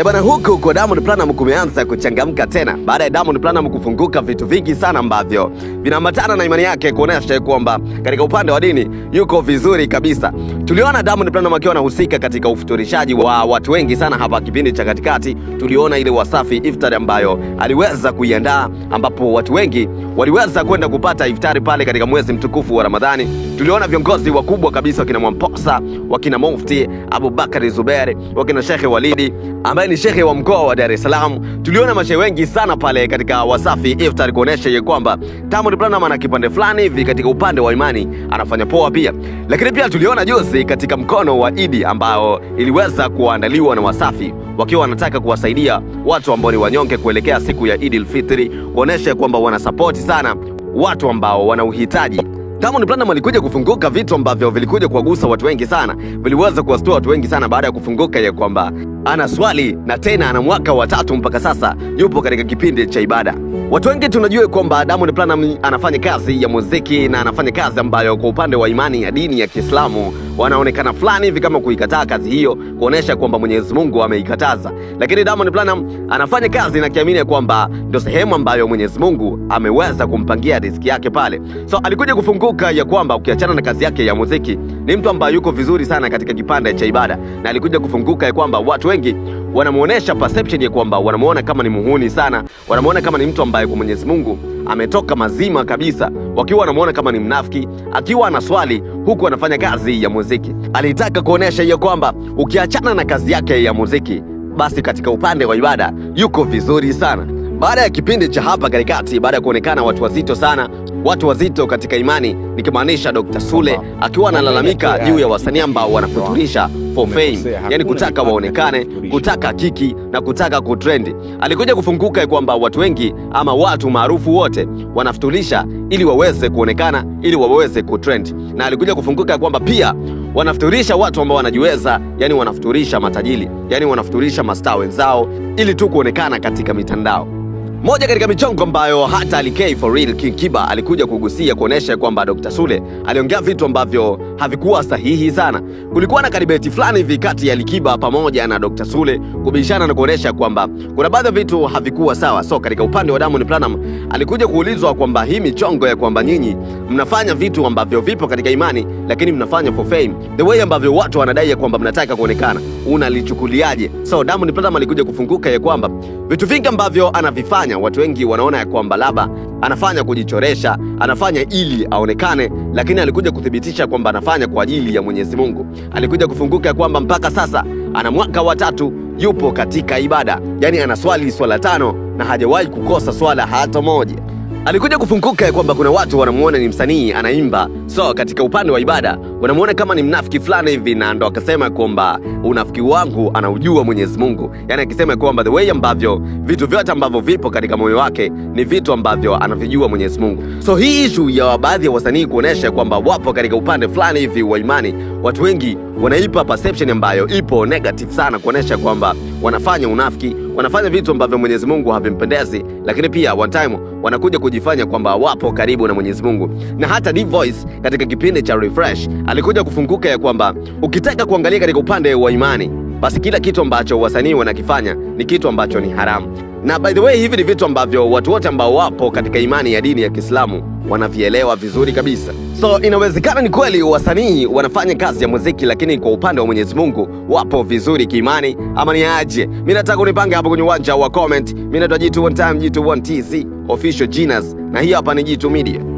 Bana, huku kwa Diamond Platnumz kumeanza kuchangamka tena baada ya Diamond Platnumz kufunguka vitu vingi sana ambavyo vinaambatana na imani yake, kuonesha kwamba katika upande wa dini yuko vizuri kabisa. Tuliona Diamond Platnumz akiwa anahusika katika ufuturishaji wa watu wengi sana hapa kipindi cha katikati. Tuliona ile Wasafi Iftar ambayo aliweza kuiandaa, ambapo watu wengi waliweza kwenda kupata iftari pale katika mwezi mtukufu wa Ramadhani. Tuliona viongozi wakubwa kabisa wakina Mwamposa, wakina Mufti Abubakar Zuberi, wakina Sheikh Walidi ambaye ni shekhe wa mkoa wa Dar es Salaam. Tuliona mashehe wengi sana pale katika Wasafi Iftar kuonesha kwamba Diamond Platnumz ana kipande fulani hivi katika upande wa imani anafanya poa pia. Lakini pia tuliona juzi katika mkono wa Idi ambao iliweza kuandaliwa na Wasafi wakiwa wanataka kuwasaidia watu ambao ni wanyonge kuelekea siku ya Idil Fitri, kuonesha kwamba wanasapoti sana watu ambao wana uhitaji. Diamond Platnumz alikuja kufunguka vitu ambavyo vilikuja kuwagusa watu wengi sana, viliweza kuwastua watu wengi sana baada ya kufunguka ya kwamba ana swali na tena ana mwaka wa 3 mpaka sasa yupo katika kipindi cha ibada. Watu wengi tunajua kwamba Diamond Platnumz anafanya kazi ya muziki na anafanya kazi ambayo kwa upande wa imani ya dini ya Kiislamu wanaonekana fulani hivi kama kuikataa kazi hiyo, kuonesha kwamba Mwenyezi Mungu ameikataza. Lakini Diamond Platnumz anafanya kazi na kiamini kwamba ndio sehemu ambayo Mwenyezi Mungu ameweza kumpangia riziki yake pale. So alikuja kufunguka ya kwamba ukiachana na kazi yake ya muziki ni mtu ambaye yuko vizuri sana katika kipande cha ibada, na alikuja kufunguka ya kwamba watu wengi wanamuonesha perception ya kwamba wanamuona kama ni muhuni sana, wanamuona kama ni mtu ambaye kwa Mwenyezi Mungu ametoka mazima kabisa, wakiwa wanamuona kama ni mnafiki akiwa ana swali huku anafanya kazi ya muziki. Alitaka kuonesha ya kwamba ukiachana na kazi yake ya muziki basi katika upande wa ibada yuko vizuri sana. Baada ya kipindi cha hapa katikati, baada ya kuonekana watu wazito sana, watu wazito katika imani, nikimaanisha Dr. Sule akiwa analalamika juu ya wasanii ambao wanafuturisha for fame, yani kutaka waonekane, kutaka kiki na kutaka kutrendi. Alikuja kufunguka kwamba watu wengi ama watu maarufu wote wanafuturisha ili waweze kuonekana, ili waweze kutrend. Na alikuja kufunguka kwamba pia wanafuturisha watu ambao wanajiweza, yani wanafuturisha matajiri, yani wanafuturisha mastaa wenzao ili tu kuonekana katika mitandao. Moja katika michongo ambayo hata Ali for real King Kiba alikuja kugusia kuonesha kwamba Dr. Sule aliongea vitu ambavyo havikuwa sahihi sana. Kulikuwa na karibeti fulani hivi kati ya Ali Kiba pamoja na Dr. Sule kubishana na kuonesha kwamba kuna baadhi ya vitu havikuwa sawa. So katika upande wa Diamond Platnumz alikuja kuulizwa kwamba hii michongo ya kwamba nyinyi mnafanya vitu ambavyo vipo katika imani lakini mnafanya for fame, the way ambavyo watu wanadai ya kwamba mnataka kuonekana, unalichukuliaje? So Diamond Platnumz alikuja kufunguka ya kwamba vitu vingi ambavyo anavifanya watu wengi wanaona ya kwamba labda anafanya kujichoresha, anafanya ili aonekane, lakini alikuja kuthibitisha kwamba anafanya kwa ajili ya Mwenyezi Mungu. Alikuja kufunguka ya kwamba mpaka sasa ana mwaka wa 3 yupo katika ibada, yani anaswali swala 5 na hajawahi kukosa swala hata moja. Alikuja kufunguka ya kwamba kuna watu wanamuona ni msanii anaimba, so katika upande wa ibada wanamuona kama ni mnafiki fulani hivi, na ndo akasema kwamba unafiki wangu anaujua Mwenyezi Mungu. Yani akisema kwamba the way ambavyo vitu vyote ambavyo vipo katika moyo wake ni vitu ambavyo anavijua Mwenyezi Mungu. So hii issue ya baadhi ya wasanii kuonesha kwamba wapo katika upande fulani hivi wa imani, watu wengi wanaipa perception ambayo ipo negative sana, kuonesha kwamba wanafanya unafiki, wanafanya vitu ambavyo Mwenyezi Mungu havimpendezi, lakini pia one time wanakuja kujifanya kwamba wapo karibu na Mwenyezi Mungu. Na hata D-Voice katika kipindi cha Refresh alikuja kufunguka ya kwamba ukitaka kuangalia katika upande wa imani, basi kila kitu ambacho wasanii wanakifanya ni kitu ambacho ni haramu. Na by the way, hivi ni vitu ambavyo watu wote ambao wapo katika imani ya dini ya Kiislamu wanavielewa vizuri kabisa. So inawezekana ni kweli wasanii wanafanya kazi ya muziki, lakini kwa upande wa Mwenyezi Mungu wapo vizuri kiimani, ama ni aje? Mimi nataka unipange hapo kwenye uwanja wa comment. Mimi naitwa Jitu One Time, Jitu One TZ official Genius, na hii hapa ni Jitu Media.